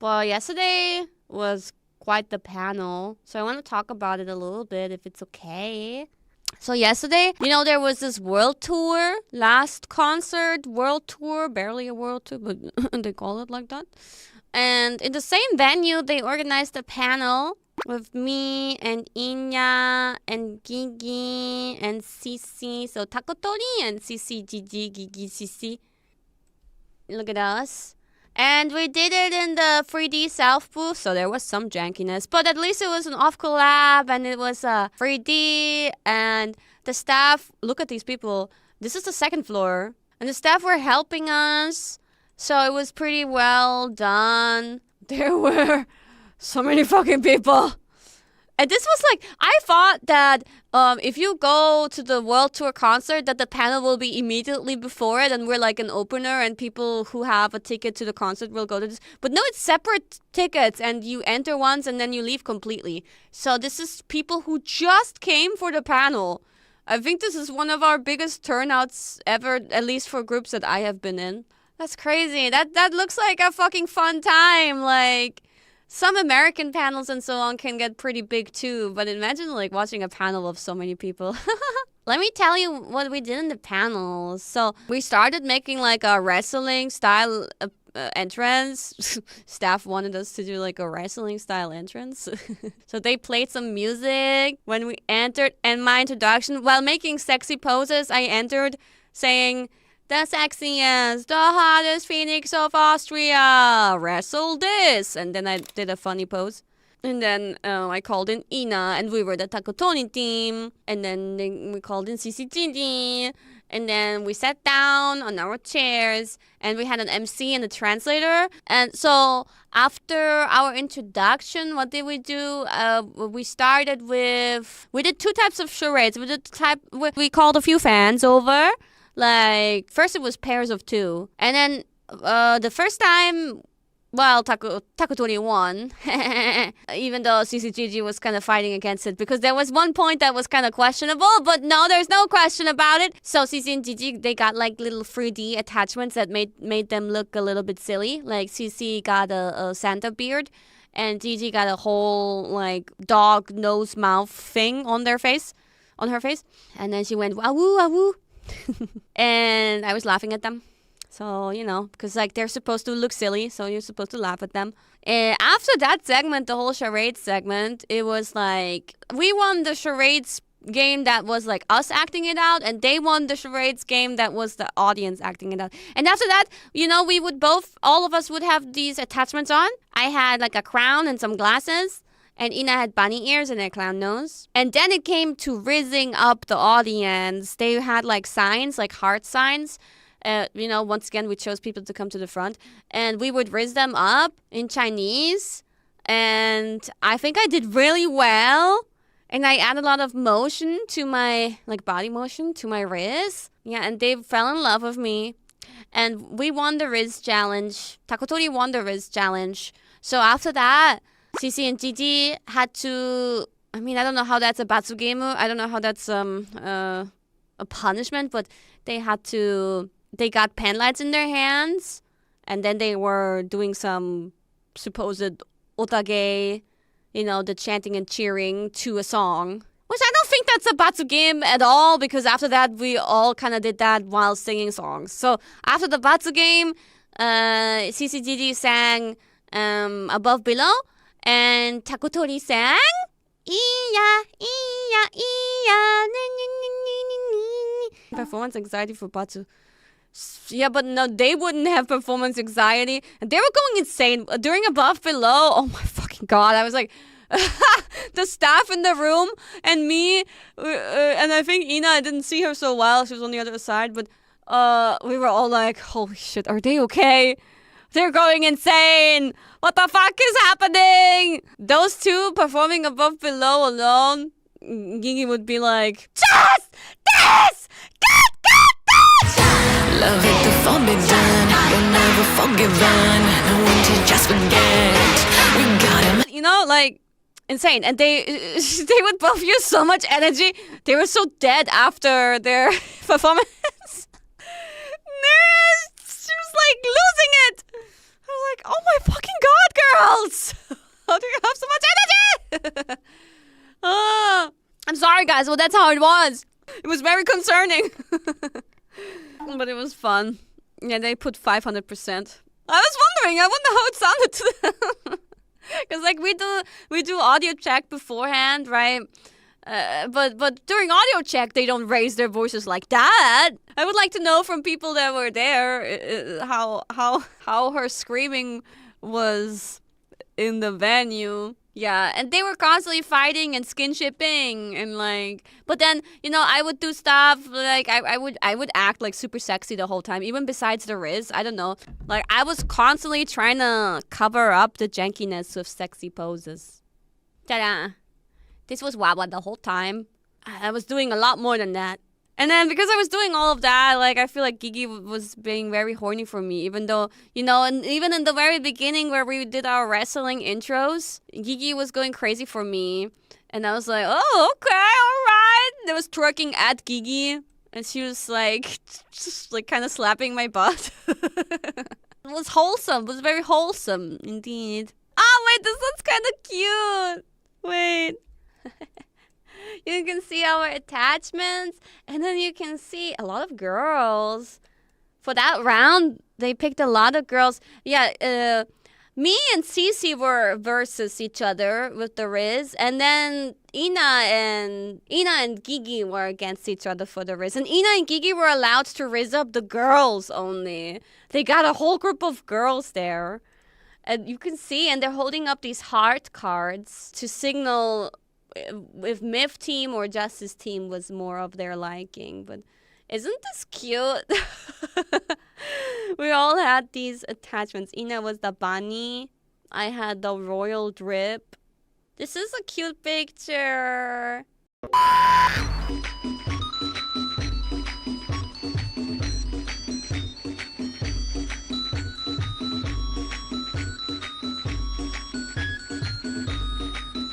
But yesterday was quite the panel. So I want to talk about it a little bit if it's okay. So yesterday, there was this world tour, last concert, world tour, barely a world tour, but they call it like that. And in the same venue, they organized a panel with me and Inya and Gigi and Cici. So Takotori and Cici, Gigi, Gigi, Cici. Look at us. And we did it in the 3D self booth, so there was some jankiness. But at least it was an off collab and it was 3D. And the staff, look at these people. This is the second floor. And the staff were helping us. So it was pretty well done. There were so many fucking people. And this was like, I thought that if you go to the World Tour concert, that the panel will be immediately before it and we're like an opener and people who have a ticket to the concert will go to this. But no, it's separate tickets and you enter once and then you leave completely. So this is people who just came for the panel. I think this is one of our biggest turnouts ever, at least for groups that I have been in. That's crazy. That looks like a fucking fun time. Like, some American panels and so on can get pretty big too, but imagine like watching a panel of so many people. Let me tell you what we did in the panels. So we started making like a wrestling style entrance. Staff wanted us to do like a wrestling style entrance. So they played some music when we entered, and my introduction, while making sexy poses, I entered saying, "The sexiest, the hottest phoenix of Austria, wrestle this." And then I did a funny pose. And then I called in Ina, and we were the Takotoni team. And then we called in CCGD. And then we sat down on our chairs, and we had an MC and a translator. And so after our introduction, what did we do? We started with, we did 2 types of charades. We did we called a few fans over. Like, first it was pairs of 2. And then the first time, well, Takotori won. Even though CCGG was kind of fighting against it. Because there was one point that was kind of questionable. But no, there's no question about it. So CC and Gigi, they got like little 3D attachments that made them look a little bit silly. Like CC got a Santa beard. And Gigi got a whole like dog nose mouth thing on her face. And then she went, "Awoo, awoo." And I was laughing at them. So, because like they're supposed to look silly, so you're supposed to laugh at them. And after that segment, the whole charades segment, it was like we won the charades game that was like us acting it out, and they won the charades game that was the audience acting it out. And after that, we would all of us would have these attachments on. I had like a crown and some glasses. And Ina had bunny ears and a clown nose. And then it came to rizzing up the audience. They had like signs, like heart signs. Once again, we chose people to come to the front. And we would rizz them up in Chinese. And I think I did really well. And I added a lot of motion to my, like body motion to my rizz. Yeah, and they fell in love with me. And we won the rizz challenge. Takotori won the rizz challenge. So after that, Cici and Gigi had to, I don't know how that's a batsugemu. I don't know how that's a punishment, but they got pen lights in their hands, and then they were doing some supposed otage, the chanting and cheering to a song. Which I don't think that's a batsugame at all, because after that, we all kind of did that while singing songs. So after the batsugame, Cici Gigi sang Above Below, and Takotori sang Iya, Iya, Iya, performance anxiety for Batsu. Yeah, but no, they wouldn't have performance anxiety. And they were going insane during Above Below. Oh my fucking god. I was like, the staff in the room and me, and I think Ina, I didn't see her so well. She was on the other side, but we were all like, holy shit, are they okay? They're going insane. What the fuck is happening? Those 2 performing Above Below alone, Gigi would be like, just this! Get this! Love it before me done. You'll never forgiven. No one to just forget. We got him. Like, insane. And they would both use so much energy. They were so dead after their performance. She was like losing it. I was like, oh my fucking god, this? How do you have so much energy? I'm sorry, guys. Well, that's how it was. It was very concerning. But it was fun. Yeah, they put 500%. I was wondering. I wonder how it sounded to them. Because like we do audio check beforehand, right? But during audio check, they don't raise their voices like that. I would like to know from people that were there how her screaming was in the venue. Yeah, and they were constantly fighting and skin-shipping and like. But then I would do stuff like I would act like super sexy the whole time, even besides the Riz. I don't know. Like I was constantly trying to cover up the jankiness with sexy poses. Ta-da! This was Wawa the whole time. I was doing a lot more than that. And then because I was doing all of that, like I feel like Gigi was being very horny for me, even though, and even in the very beginning where we did our wrestling intros, Gigi was going crazy for me. And I was like, oh, okay, all right. I was twerking at Gigi and she was like, just like kind of slapping my butt. It was wholesome. It was very wholesome indeed. Wait, this one's kind of cute. Wait. You can see our attachments, and then you can see a lot of girls. For that round, they picked a lot of girls. Yeah, me and Cici were versus each other with the Riz, and then Ina and Gigi were against each other for the Riz. And Ina and Gigi were allowed to Riz up the girls only. They got a whole group of girls there. And you can see, and they're holding up these heart cards to signal if Myth team or Justice team was more of their liking. But isn't this cute? We all had these attachments. Ina was the bunny. I had the royal drip. This is a cute picture.